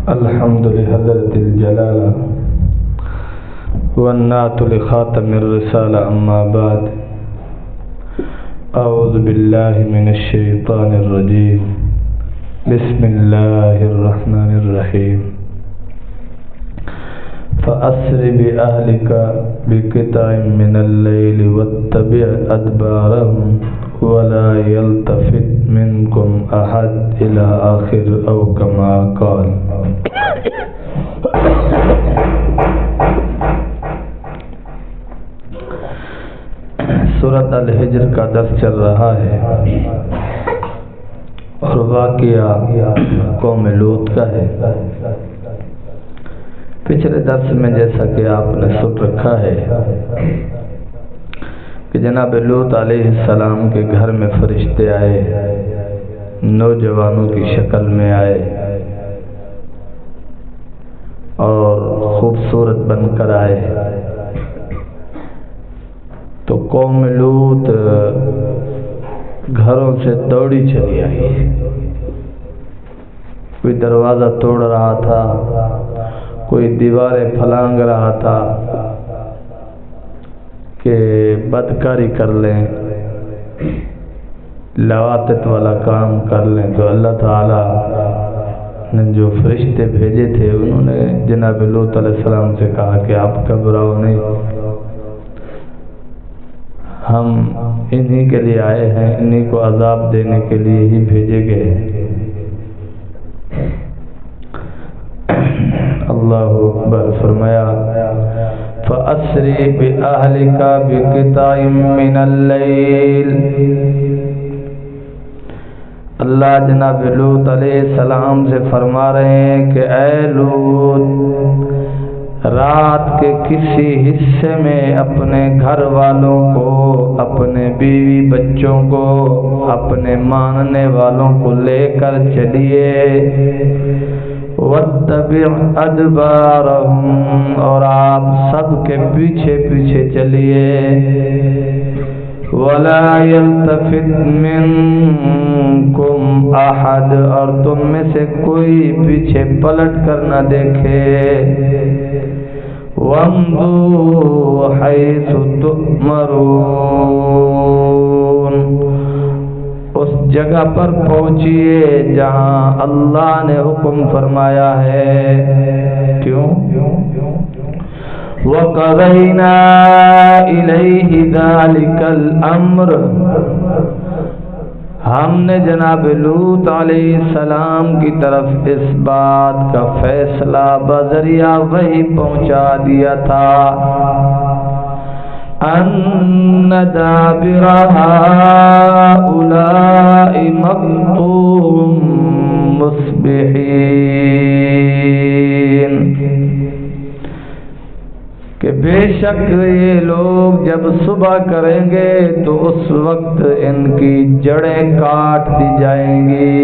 الحمد لحضرة الجلالة والنعت لخاتم الرسالة أما بعد أعوذ بالله من الشيطان الرجيم بسم الله الرحمن الرحيم فأسر بأهلك بقطع من الليل واتبع أدبارهم ولا يلتفت منكم أحد إلى آخر أو كما قال. سورۃ الحجر کا درس چل رہا ہے اور واقعہ قوم لوط کا ہے. پچھلے درس میں جیسا کہ آپ نے سن رکھا ہے کہ جناب لوط علیہ السلام کے گھر میں فرشتے آئے، نوجوانوں کی شکل میں آئے اور خوبصورت بن کر آئے. تو قوم لوط گھروں سے دوڑی چلی آئی. کوئی دروازہ توڑ رہا تھا، کوئی دیواریں پھلانگ رہا تھا کہ بدکاری کر لیں، لواطت والا کام کر لیں. تو اللہ تعالی نے جو فرشتے بھیجے تھے انہوں نے جناب لوط علیہ السلام سے کہا کہ آپ گھبراؤ نہیں، ہم انہی کے لیے آئے ہیں، انہی کو عذاب دینے کے لیے ہی بھیجے گئے ہیں. اللہ اکبر. فرمایا فَأَسْرِ بِأَهْلِكَ بِقِطَعٍ مِّنَ اللَّيْلِ. اللہ جناب لوط علیہ السلام سے فرما رہے ہیں کہ اے لوط، رات کے کسی حصے میں اپنے گھر والوں کو، اپنے بیوی بچوں کو، اپنے ماننے والوں کو لے کر چلیے. وَاتَّبِعْ أَدْبَارَهُمْ، اور آپ سب کے پیچھے پیچھے چلیے. وَلَا يَلْتَفِتْ مِنْكُمْ أَحَدٌ، اور تم میں سے کوئی پیچھے پلٹ کر نہ دیکھے. وَامْضُوا حَيْثُ تُؤْمَرُونَ، اس جگہ پر پہنچیے جہاں اللہ نے حکم فرمایا ہے. کیوں؟ وَقَضَيْنَا إِلَيْهِ ذَلِكَ الْأَمْرَ، ہم نے جناب لوط علیہ السلام کی طرف اس بات کا فیصلہ بذریعہ وحی پہنچا دیا تھا. أَنَّ دَابِرَ هَؤُلَاءِ مَقْطُوعٌ مُصْبِحِينَ، کہ بے شک یہ لوگ جب صبح کریں گے تو اس وقت ان کی جڑیں کاٹ دی جائیں گی.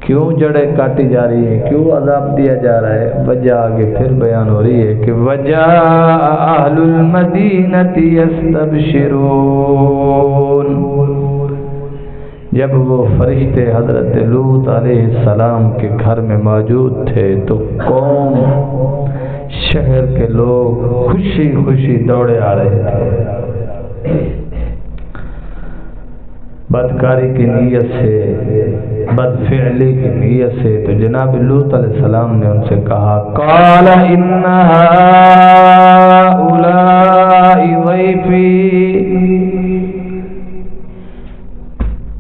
کیوں جڑیں کاٹی جا رہی ہے، کیوں عذاب دیا جا رہا ہے؟ وجہ آگے پھر بیان ہو رہی ہے کہ وَجَاءَ أَهْلُ الْمَدِينَةِ يَسْتَبْشِرُونَ. جب وہ فرشتے حضرت لوط علیہ السلام کے گھر میں موجود تھے تو قوم شہر کے لوگ خوشی خوشی دوڑے آ رہے تھے. بدکاری کی نیت سے، بدفعلی کی نیت سے. تو جناب لوط علیہ السلام نے ان سے کہا قَالَ إِنَّ هَؤُلَاءِ ضَيْفِي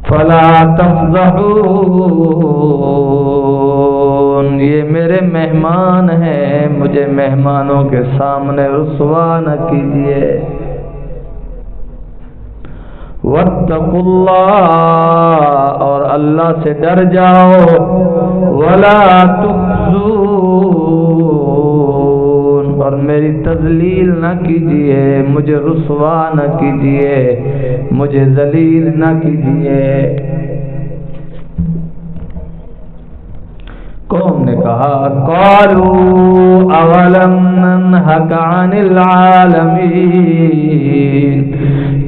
فَلَا تَفْضَحُونَ، یہ میرے مہمان ہیں، مجھے مہمانوں کے سامنے رسوا نہ کیجیے. وَاتَّقُوا اللَّهَ، اور اللہ سے ڈر جاؤ. وَلَا تُخْزُونِ، اور میری تذلیل نہ کیجیے، مجھے رسوا نہ کیجیے، مجھے ذلیل نہ کیجیے. قوم نے کہا قَالُوا أَوَلَمْ نَنْهَكَ عَنِ الْعَالَمِينَ،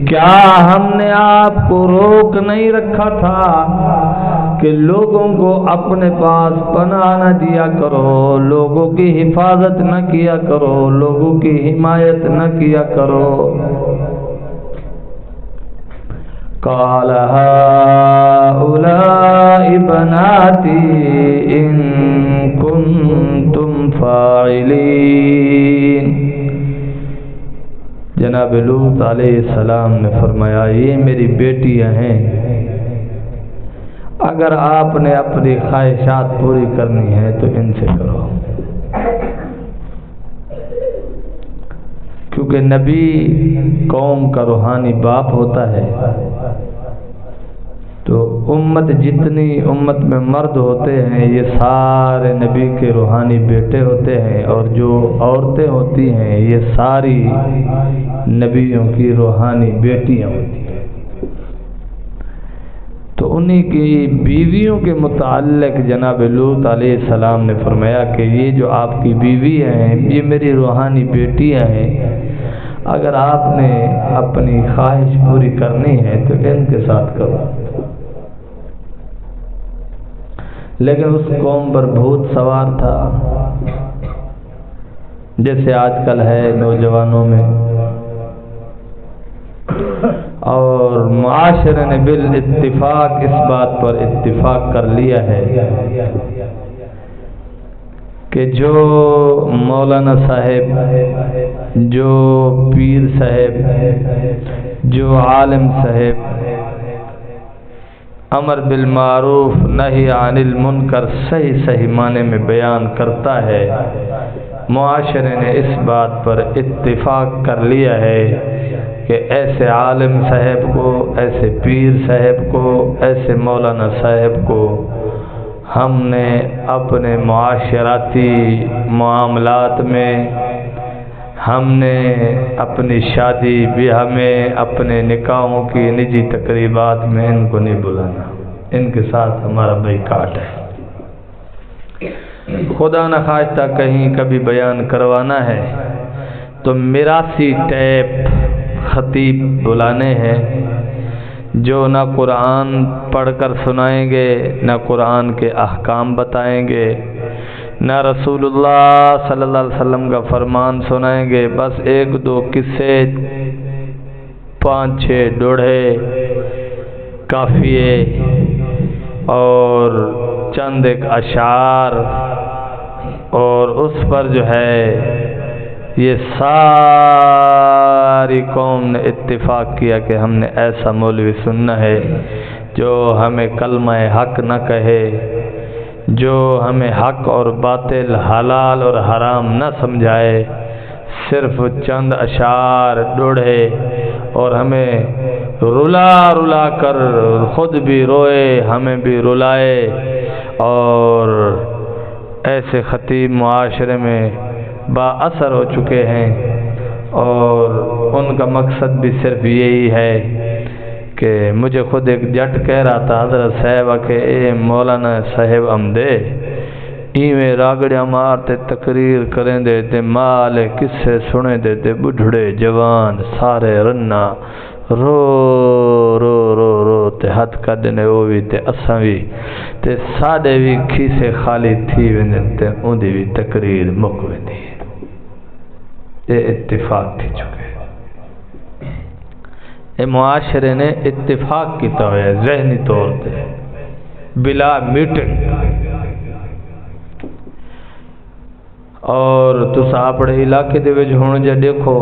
کیا ہم نے آپ کو روک نہیں رکھا تھا کہ لوگوں کو اپنے پاس پناہ نہ دیا کرو، لوگوں کی حفاظت نہ کیا کرو، لوگوں کی حمایت نہ کیا کرو۔ قال هؤلاء بناتي إن كنتم فاعلين۔ جناب لوط علیہ السلام نے فرمایا یہ میری بیٹیاں ہیں، اگر آپ نے اپنی خواہشات پوری کرنی ہے تو ان سے کرو، کیونکہ نبی قوم کا روحانی باپ ہوتا ہے، تو امت جتنی امت میں مرد ہوتے ہیں یہ سارے نبی کے روحانی بیٹے ہوتے ہیں، اور جو عورتیں ہوتی ہیں یہ ساری نبیوں کی روحانی بیٹیاں ہوتی ہیں۔ تو انہی کی بیویوں کے متعلق جناب لوط علیہ السلام نے فرمایا کہ یہ جو آپ کی بیوی ہیں یہ میری روحانی بیٹیاں ہیں، اگر آپ نے اپنی خواہش پوری کرنی ہے تو ان کے ساتھ کرو۔ لیکن اس قوم پر بھوت سوار تھا، جیسے آج کل ہے نوجوانوں میں، اور معاشرے نے بالاتفاق اس بات پر اتفاق کر لیا ہے کہ جو مولانا صاحب، جو پیر صاحب، جو عالم صاحب امر بالمعروف نہی عن المنکر صحیح معنی میں بیان کرتا ہے، معاشرے نے اس بات پر اتفاق کر لیا ہے کہ ایسے عالم صاحب کو، ایسے پیر صاحب کو، ایسے مولانا صاحب کو ہم نے اپنے معاشراتی معاملات میں، ہم نے اپنی شادی بیاہ میں، اپنے نکاحوں کی نجی تقریبات میں ان کو نہیں بلانا، ان کے ساتھ ہمارا بائیکاٹ ہے۔ خدا نخواستہ کہیں کبھی بیان کروانا ہے تو میراثی ٹیپ خطیب بلانے ہیں جو نہ قرآن پڑھ کر سنائیں گے، نہ قرآن کے احکام بتائیں گے، نہ رسول اللہ صلی اللہ علیہ وسلم کا فرمان سنائیں گے، بس ایک دو قصے، 5-6 دوڑے قافیے اور چند ایک اشعار، اور اس پر جو ہے یہ ساری قوم نے اتفاق کیا کہ ہم نے ایسا مولوی سننا ہے جو ہمیں کلمہ حق نہ کہے، جو ہمیں حق اور باطل، حلال اور حرام نہ سمجھائے، صرف چند اشعار ڈوڑے اور ہمیں رلا کر خود بھی روئے، ہمیں بھی رلائے۔ اور ایسے خطیب معاشرے میں با اثر ہو چکے ہیں، اور ان کا مقصد بھی صرف یہی ہے کہ مجھے خود ایک جٹ کہہ رہا تھا حضرت صاحب کہ اے مولانا صاحب امدے ایویں راگڑیاں مارتے تقریر کریں دے تے مال کسے سنے دے تے بڑھڑے جوان سارے رنا رو رو رو رو تے ہاتھ کدنے وہ بھی تے اساں بھی تے ساڈے بھی کھیسے خالی تھی ویندن تے اوندی بھی تقریر مک ویندی۔ یہ اتفاق تھی چکے، یہ معاشرے نے اتفاق کیتا ہوا ہے ذہنی طور پہ بلا میٹنگ۔ اور تسا اپنے علاقے دے وچ ہن جے دیکھو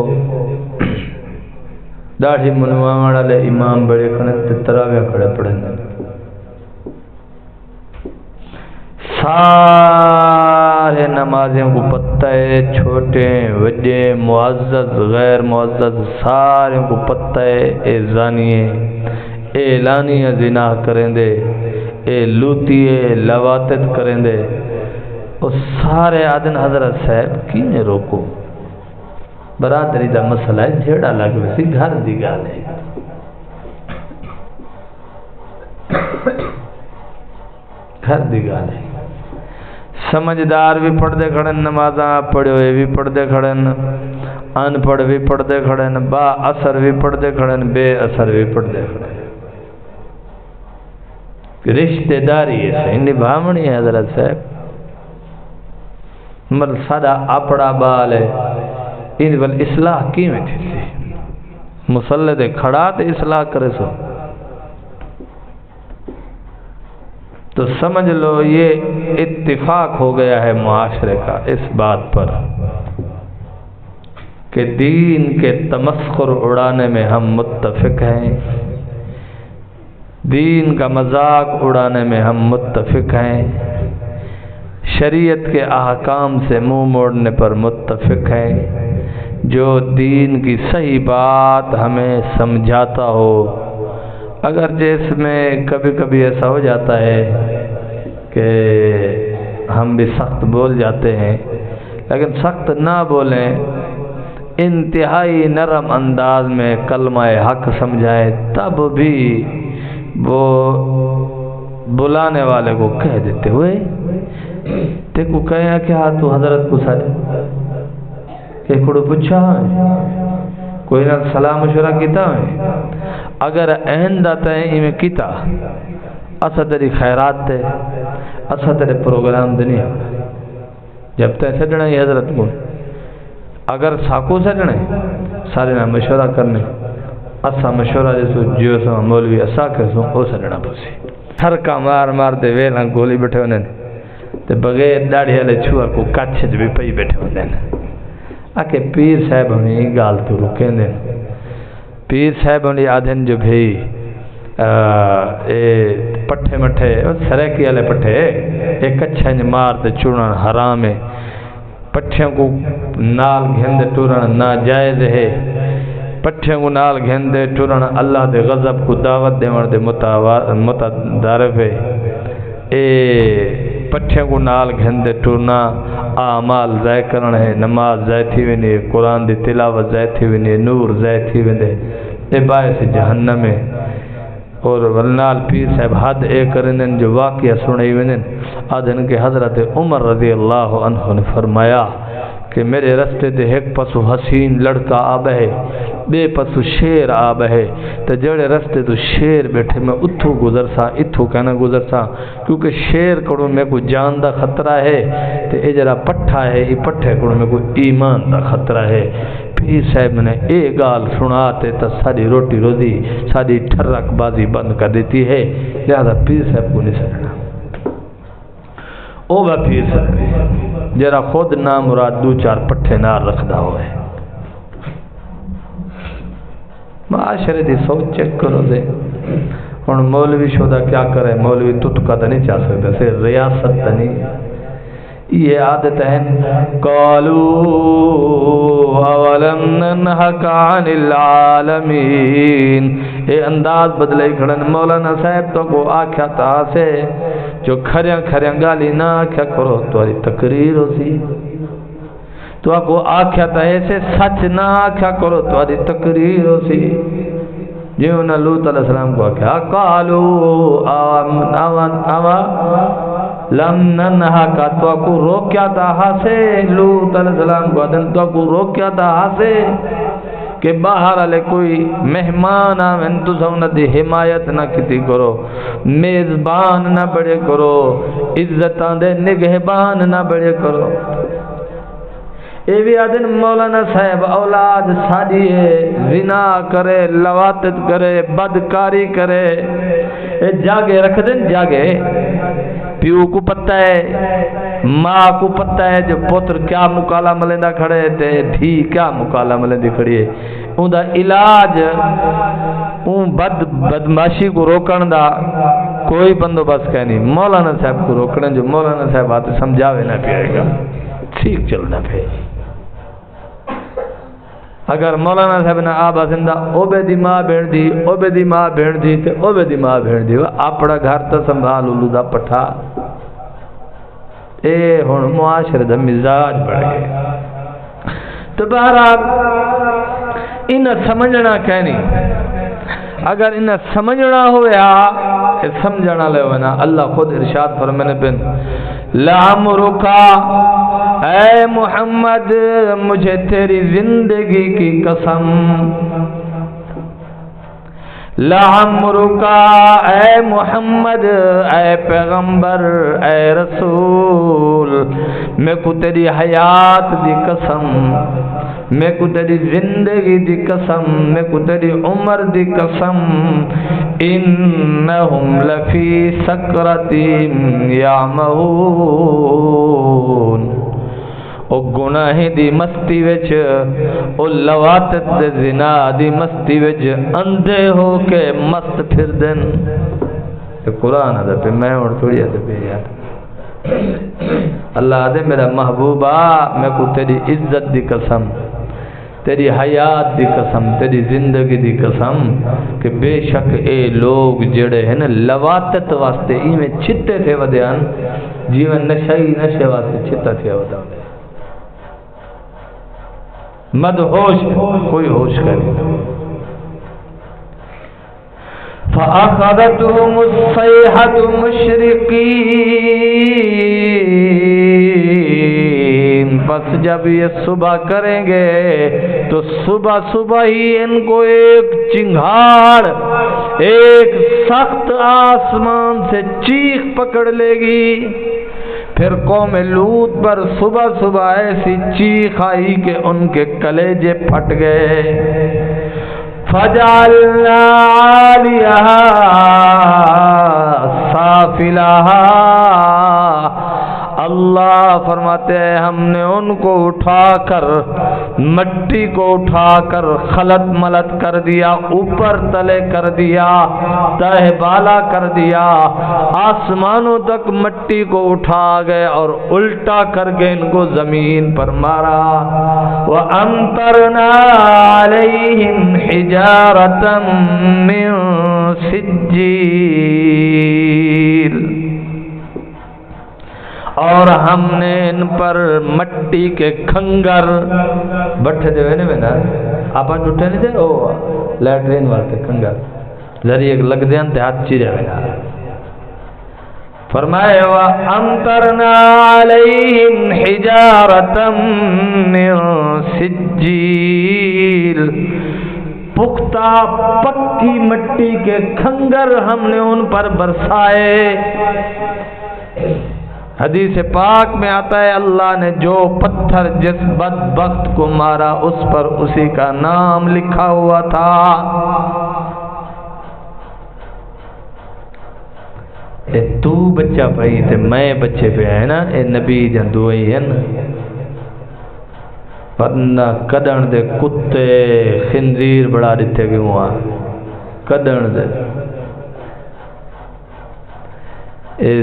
داڑھی منواون والے امام بڑے کھڑے تے تراویح کھڑے پڑھن، سارے نمازوں کو پتہ ہے، چھوٹے وڈے معزز غیر معزز سارے کو پتہ ہے اے زانیے، اے لانیہ زنا کریں دے، اے لوتیے لواتت کریں دے، اور سارے آدن حضرت صاحب کینے روکو، برادری دا مسئلہ ہے، جھیڑا لگ ویسی گھر دی گال ہے، گھر دی گال ہے۔ سمجھدار بھی پڑھتے کھڑن، نمازاں پڑھے ہوئے بھی پڑھتے کھڑن، ان پڑھ بھی پڑھتے کھڑن، با اثر بھی پڑھتے کھڑن، بے اثر بھی پڑھتے کھڑن۔ رشتہ داری ہے نبھاونی ہے حضرت صاحب مر ساڈا اپنا بال ہے ان ول اصلاح کیویں تھی سی مصلی تے کھڑا تے اصلاح کرے سو تو سمجھ لو یہ اتفاق ہو گیا ہے معاشرے کا اس بات پر کہ دین کے تمسخر اڑانے میں ہم متفق ہیں، دین کا مذاق اڑانے میں ہم متفق ہیں، شریعت کے احکام سے منہ موڑنے پر متفق ہیں، جو دین کی صحیح بات ہمیں سمجھاتا ہو، اگر جس میں کبھی کبھی ایسا ہو جاتا ہے کہ ہم بھی سخت بول جاتے ہیں، لیکن سخت نہ بولیں، انتہائی نرم انداز میں کلمہ حق سمجھائے، تب بھی وہ بلانے والے کو کہہ دیتے ہوئے تے کو کہیا کہ ہاں تو حضرت کو سارے کہ کڑو پوچھا ہے کوئی نہ سلام مشورہ کیتا ہے اگر آئندہ تے میں کیتا اسا تیری خیرات تے اسا تیرے پروگرام دنی جب تے سڈنا ہی حضرت کو اگر ساکو سڈنے سارے نہ مشورہ کرنے اسا مشورہ جسو جو سا مولوی اسا کسو او سڈنا پوسی ہر کا مار مار دے ویلا گولی بیٹھے ہونے تے بغیر داڑھی والے چھوڑ کو کچھ بھی پئی بیٹھے ہوندے نے آکے پیر صاحب ہمیں گال تو رکیں دیں پیر صاحب ہمیں آدھن جو بھی پٹھے مٹھے سریکی والے پٹھے ایک اچھا مار تے چوڑن حرام ہے، پٹھیوں کو نال گھندے ٹورن ناجائز ہے، پٹھیوں کو نال گھندے ٹورن اللہ دے غضب کو دعوت دیون دے متدارف ہے، اے پٹھیوں کو نال گھندے ٹورنا اعمال ضائع کرنا ہے، نماز ضائع تھی وینی، قرآن دی تلاوت ضائع تھی وینی، نور ضائع تھی ویندے، اے باعث جہنم ہے۔ اور ولنال پیر صاحب حد اے کرنن جو واقعہ سنائی وینن آدھن کہ حضرت عمر رضی اللہ عنہ نے فرمایا کہ میرے رستے دے ایک پسو حسین لڑکا آب ہے، بے پسو شیر آب ہے، تو جڑے رستے تو شیر بیٹھے میں اتھو گزر سا اتھو کہنا گزر سا کیونکہ شیر کڑوں میں کوئی جان دا خطرہ ہے، تو اے جڑا پٹھا ہے یہ پٹھے کڑوں میں کوئی ایمان دا خطرہ ہے۔ پیر صاحب نے اے گال سناتے تو ساری روٹی روزی ساری ٹھرک بازی بند کر دیتی ہے، لہذا پیر صاحب کو نہیں سننا او با پیر صاحب جرا خود نام مراد دو چار پٹھے نار رکھدا ہوئے۔ معاشرے دی سوچ چیک کرو دے ہن مولوی شودا کیا کرے، مولوی تتکا تو نہیں چاہ سکتا، سے ریاست تو نہیں، یہ عادت ہے۔ قالوا اولم ننہک عن العالمین، اے انداز بدلے کھڑن مولانا صاحب تو کو آکھیا تا سے جو کھریاں کھریاں گالی نہ آکھیا کرو تمہاری تقریر ہو سی، تو کو آکھیا تا ایسے سچ نہ آکھیا کرو تمہاری تقریر ہو سی، جو انہوں نے لوط علیہ السلام کو آکھیا قالوا لم ننہک، تو کو روکیا تا ہاسے لوط علیہ السلام کو آدھن تو کو روکیا تا ہاسے کہ باہر علی کوئی مہمان آمین تو سونا دی حمایت نہ کتی کرو، میزبان نہ بڑے کرو، عزتاں دے نگہبان نہ بڑے کرو۔ اے بھی آدن مولانا صاحب اولاد ساڑی ہے، زنا کرے، لواتت کرے، بدکاری کرے، اے جاگے رکھ دن جاگے، پیو کو پتہ ہے، ماں کو پتہ ہے جو پتر کیا مکالا ملیندہ کھڑے تھے، دھی کیا مکالا ملیندی کھڑی ہے، ان دا علاج ان بدماشی کو روکن دا کوئی بندوبست کہنی، مولانا صاحب کو روکن جو مولانا صاحب آتے سمجھاوے نہ پائے گا، ٹھیک چلنا پھر۔ اگر مولانا صاحب نے آبا زندہ او بے دی ماں بھیڑ دی، او بے دی ماں بھیڑ دی، تے او بے دی ماں بھیڑ دی، اپنا گھر تا سنبھال اولو دا پٹھا، اے ہن معاشرے دا مزاج بڑھ گئے۔ تو بہرحال انہیں سمجھنا کہنی، اگر انہیں سمجھنا ہویا سمجھنا لے ہونا، اللہ خود ارشاد فرمانے بن لعمرکا، اے محمد مجھے تیری زندگی کی قسم، لعمرکا اے محمد، اے پیغمبر، اے رسول، میں کو تیری حیات دی قسم، میں کو تیری زندگی دی قسم، میں کو تیری عمر دی قسم، انہم لفی سکرتہم یعمہون، او گناہ دی مستی وچ، او لواتت دے زنا دی مستی وچ اندھے ہو کے مست پھر دن۔ تو قرآن ہے پہ میں اور تھوڑی ہے پہ یار اللہ دے میرا محبوبہ، میں کو تیری عزت دی قسم، تیری حیات دی قسم، تیری زندگی دی قسم کہ بے شک اے لوگ جڑے ہیں نا لواتت واسطے ای میں چھتے تھے ودیان، جیون نشائی نشے واسطے چھتا تھے ودیان، مدہوش کوئی ہوش کرے۔ فَأَخَذَتْهُمُ الصَّيْحَةُ مُشْرِقِينَ، پس جب یہ صبح کریں گے تو صبح صبح ہی ان کو ایک چنگھاڑ، ایک سخت آسمان سے چیخ پکڑ لے گی۔ پھر قوم لوط پر صبح صبح ایسی چیخ آئی کہ ان کے کلیجے پھٹ گئے۔ فَجَعَلْنَا عَالِيَهَا سَافِلَهَا، اللہ فرماتے ہیں ہم نے ان کو اٹھا کر، مٹی کو اٹھا کر خلط ملط کر دیا، اوپر تلے کر دیا، تہ بالا کر دیا، آسمانوں تک مٹی کو اٹھا گئے اور الٹا کر کے ان کو زمین پر مارا۔ وَأَمْطَرْنَا عَلَيْهِمْ حِجَارَةً مِّن سِجِّيلٍ، اور ہم نے ان پر مٹی کے کھنگر، بٹھے دے ہوئے میں نا آپ اٹھے نہیں دے او لیٹرین والے کھنگر ذریعے لگ دیں تے ہاتھ چیرے ہوئے نا، فرمائے وَأَمْطَرْنَا عَلَيْهِمْ حِجَارَةً مِّن سِجِّيلٍ، پختہ پکی مٹی کے کھنگر ہم نے ان پر برسائے۔ حدیث پاک میں آتا ہے اللہ نے جو پتھر جس بدبخت کو مارا اس پر اسی کا نام لکھا ہوا تھا۔ اے تو بچہ پئی تے میں بچے پہ ہے نا، اے نبی جندو ہی ہے نا، ورنہ کدن دے کتے خنزیر بڑا دیتے گئے ہوا، کدن دے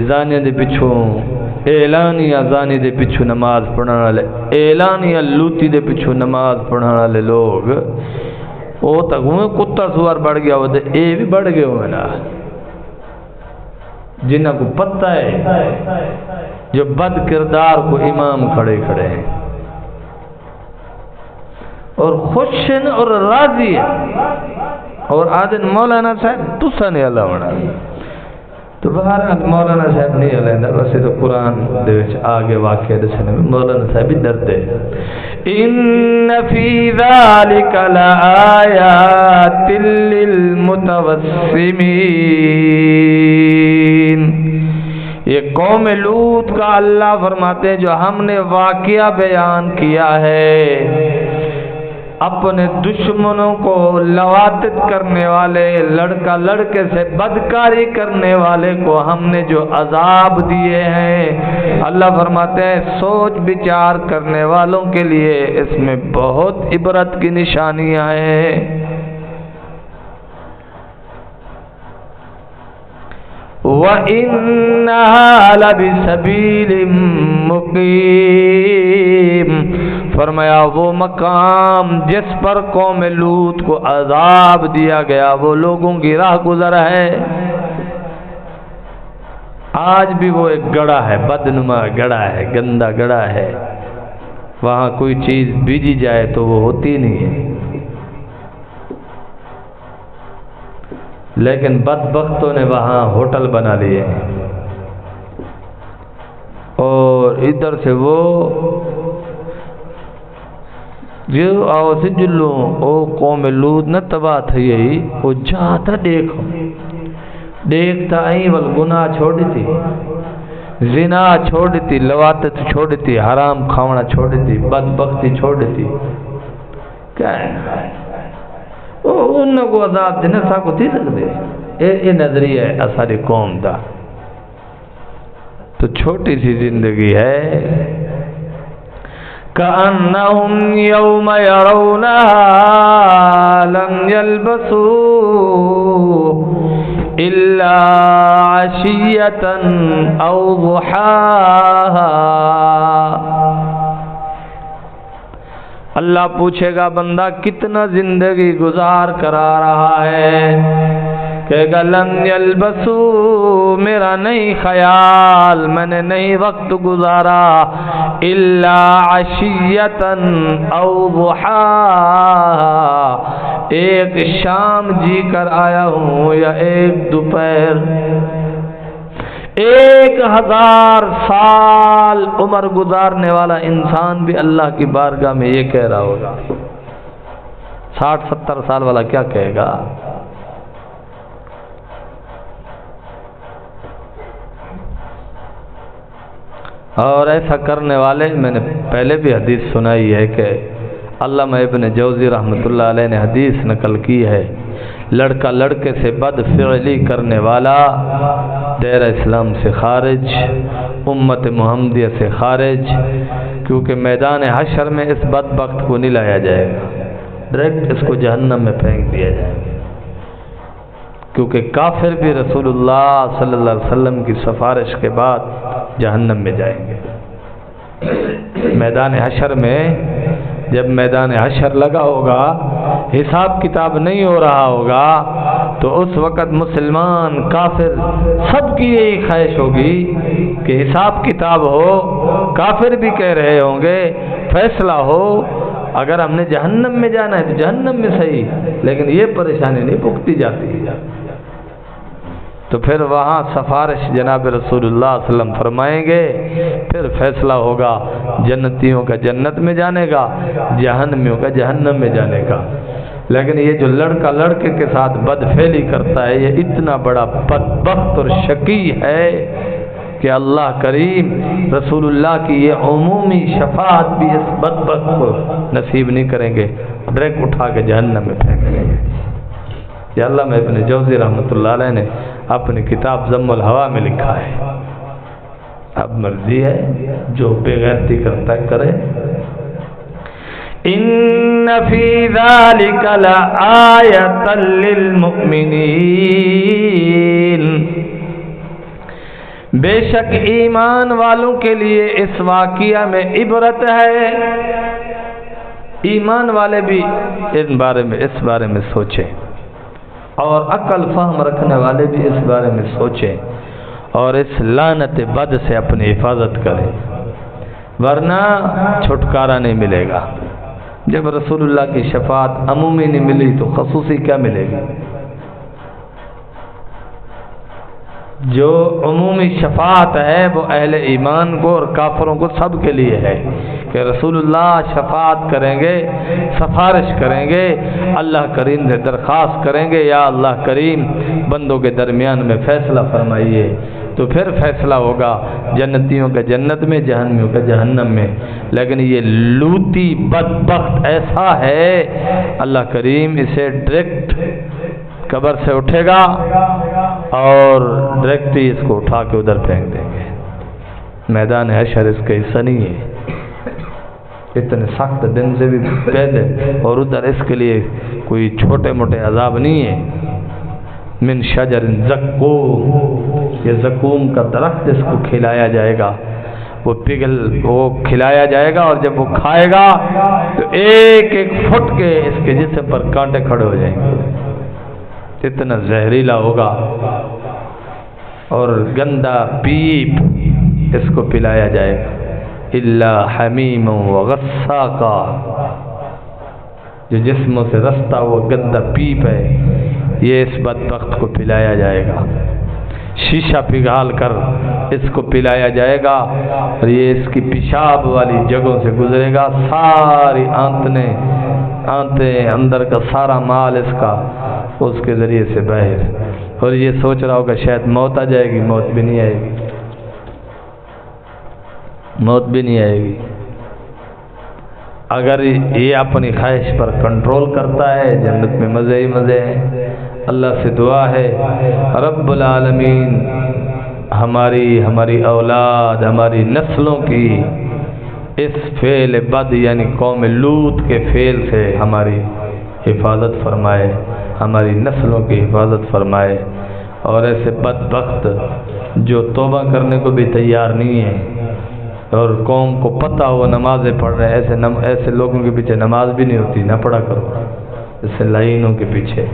زانی دے پچھو اعلانیہ زانی دے پچھو نماز پڑھنے والے، اعلانیہ لوتی دے پچھو نماز پڑھنے والے لوگ وہ تک ہوئے کتا سوار بڑھ گیا ہوتے، اے بھی بڑھ گئے ہوئے نا، جنہاں کو پتہ ہے جو بد کردار کو امام کھڑے کھڑے ہیں اور خوش ہیں اور راضی ہیں، اور آدن مولانا صاحب تسا نہیں اللہ ہونا، تو بہرحال مولانا صاحب نہیں علیندہ، ویسے تو قرآن دے وچ آگے واقعہ دسنے میں مولانا صاحب بھی ڈرتے ہیں۔ ان فی ذالک لآیات للمتوسمین، یہ قوم لوط کا اللہ فرماتے ہیں جو ہم نے واقعہ بیان کیا ہے، اپنے دشمنوں کو لواتت کرنے والے، لڑکا لڑکے سے بدکاری کرنے والے کو ہم نے جو عذاب دیے ہیں، اللہ فرماتے ہیں سوچ بچار کرنے والوں کے لیے اس میں بہت عبرت کی نشانیاں ہیں۔ وَإِنَّهَا لَبِسَبِيلٍ مُقِيمٍ، فرمایا وہ مقام جس پر قوم لوط کو عذاب دیا گیا وہ لوگوں کی راہ گزر ہے، آج بھی وہ ایک گڑھا ہے، بدنما گڑھا ہے، گندا گڑھا ہے، وہاں کوئی چیز بیجی جائے تو وہ ہوتی نہیں ہے، لیکن بدبختوں نے وہاں ہوٹل بنا لیے اور ادھر سے وہ جو آواز جلو او قوم لوط نہ تباہ تھی او جاتا دیکھتا آئی والگناہ چھوڑ دیتی، زنا چھوڑ دیتی، لواتت چھوڑ دیتی، حرام کھاونا چھوڑ دیتی، بدبختی چھوڑ دیتی. کیا ہے انہوں کو عذاب دینے سا کو تھی سکتے. اے نظریہ ہے اساری قوم دا. تو چھوٹی سی زندگی ہے. كأنهم يوم يرونها لم يلبثوا إلا عشية أو ضحاها. اللہ پوچھے گا بندہ کتنا زندگی گزار کرا رہا ہے، کہے گا لم یلبسو، میرا نہیں خیال، میں نے نہیں وقت گزارا، الا عشیتا او ضحاها، ایک شام جی کر آیا ہوں یا ایک دوپہر. 1000 سال عمر گزارنے والا انسان بھی اللہ کی بارگاہ میں یہ کہہ رہا ہوگا. 60-70 سال والا کیا کہے گا؟ اور ایسا کرنے والے، میں نے پہلے بھی حدیث سنائی ہے کہ علامہ ابن جوزی رحمۃ اللہ علیہ نے حدیث نقل کی ہے، لڑکا لڑکے سے بد فعلی کرنے والا دائرہ اسلام سے خارج، امت محمدیہ سے خارج، کیونکہ میدان حشر میں اس بدبخت کو نہیں لایا جائے گا، ڈائریکٹ اس کو جہنم میں پھینک دیا جائے گا. کیونکہ کافر بھی رسول اللہ صلی اللہ علیہ وسلم کی سفارش کے بعد جہنم میں جائیں گے. میدان حشر میں جب میدان حشر لگا ہوگا، حساب کتاب نہیں ہو رہا ہوگا، تو اس وقت مسلمان کافر سب کی یہی خواہش ہوگی کہ حساب کتاب ہو. کافر بھی کہہ رہے ہوں گے فیصلہ ہو، اگر ہم نے جہنم میں جانا ہے تو جہنم میں صحیح، لیکن یہ پریشانی نہیں بھگتی جاتی. تو پھر وہاں سفارش جناب رسول اللہ صلی اللہ علیہ وسلم فرمائیں گے، پھر فیصلہ ہوگا جنتیوں کا جنت میں جانے کا، جہنمیوں کا جہنم میں جانے کا. لیکن یہ جو لڑکا لڑکے کے ساتھ بدفعلی کرتا ہے، یہ اتنا بڑا بدبخت اور شقی ہے کہ اللہ کریم رسول اللہ کی یہ عمومی شفاعت بھی اس بدبخت کو نصیب نہیں کریں گے، ڈائریکٹ اٹھا کے جہنم میں پھینک دیں گے. یہ علامہ ابن جوزی رحمۃ اللہ علیہ نے اپنی کتاب ضم الہوا میں لکھا ہے. اب مرضی ہے جو بے غیرتی کرتا ہے کرے. ان فی ذلک لآیۃ للمؤمنین، بے شک ایمان والوں کے لیے اس واقعہ میں عبرت ہے. ایمان والے بھی اس بارے میں سوچیں، اور عقل فہم رکھنے والے بھی اس بارے میں سوچیں، اور اس لعنت بد سے اپنی حفاظت کریں، ورنہ چھٹکارا نہیں ملے گا. جب رسول اللہ کی شفاعت عمومی نہیں ملی تو خصوصی کیا ملے گی؟ جو عمومی شفاعت ہے وہ اہل ایمان کو اور کافروں کو سب کے لیے ہے کہ رسول اللہ شفاعت کریں گے، سفارش کریں گے، اللہ کریم سے درخواست کریں گے یا اللہ کریم بندوں کے درمیان میں فیصلہ فرمائیے. تو پھر فیصلہ ہوگا جنتیوں کا جنت میں، جہنمیوں کا جہنم میں. لیکن یہ لوتی بدبخت ایسا ہے، اللہ کریم اسے ڈائریکٹ قبر سے اٹھے گا اور ڈائریکٹ ہی اس کو اٹھا کے ادھر پھینک دیں گے. میدان حشر اس کا حصہ نہیں ہے. اتنے سخت دن سے بھی پہلے، اور ادھر اس کے لیے کوئی چھوٹے موٹے عذاب نہیں ہے. من شجر زقوم، یہ زقوم کا درخت اس کو کھلایا جائے گا، وہ کھلایا جائے گا، اور جب وہ کھائے گا تو ایک ایک فٹ کے اس کے جسم پر کانٹے کھڑے ہو جائیں گے. اتنا زہریلا ہوگا، اور گندا پیپ اس کو پلایا جائے گا. الا حمیم وغساقا، جو جسموں سے رستا وہ گندا پیپ ہے، یہ اس بدبخت کو پلایا جائے گا. شیشہ پگھال کر اس کو پلایا جائے گا اور یہ اس کی پیشاب والی جگہوں سے گزرے گا، ساری آنتیں اندر کا سارا مال اس کا اس کے ذریعے سے باہر، اور یہ سوچ رہا ہوگا شاید موت آ جائے گی، موت بھی نہیں آئے گی، موت بھی نہیں آئے گی۔ اگر یہ اپنی خواہش پر کنٹرول کرتا ہے جنت میں مزے ہی مزے ہیں۔ اللہ سے دعا ہے رب العالمین ہماری اولاد، ہماری نسلوں کی اس فعل بد یعنی قوم لوط کے فعل سے ہماری حفاظت فرمائے، ہماری نسلوں کی حفاظت فرمائے، اور ایسے بدبخت جو توبہ کرنے کو بھی تیار نہیں ہے اور قوم کو پتہ ہو نمازیں پڑھ رہے ہیں، ایسے لوگوں کے پیچھے نماز بھی نہیں ہوتی، نہ پڑھا کرو، ایسے لائنوں کے پیچھے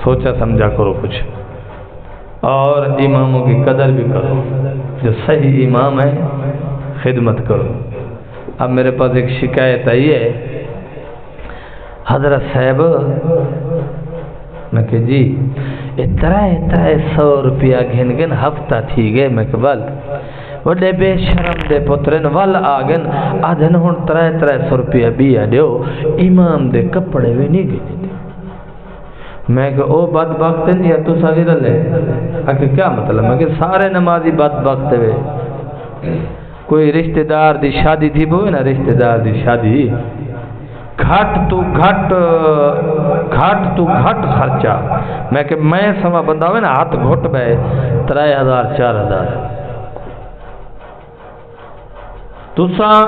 سوچا سمجھا کرو کچھ، اور اماموں کی قدر بھی کرو، جو صحیح امام ہے خدمت کرو۔ اب میرے پاس ایک شکایت آئی ہے، حضرت صاحب میں کہ جی اترا 100 روپیہ گھن ہفتہ تھی گئے، میں کہ بل وڈے بے شرم دے پترن ول آگن آدھن ہون 300 روپیہ بیا دیو امام دے کپڑے بھی نہیں گئے۔ میں کہ او بدبخت نہیں ہے تو سویر لے، کہ کیا مطلب؟ میں کہ سارے نمازی بدبخت ہوئے، کوئی رشتہ دار دی شادی تھی بوئے نا، رشتہ دار دی شادی گھٹ تو گھٹ خرچہ، میں کہ میں سما بندہ ہوئے نا ہاتھ گھٹ بے 3000 4000 تساں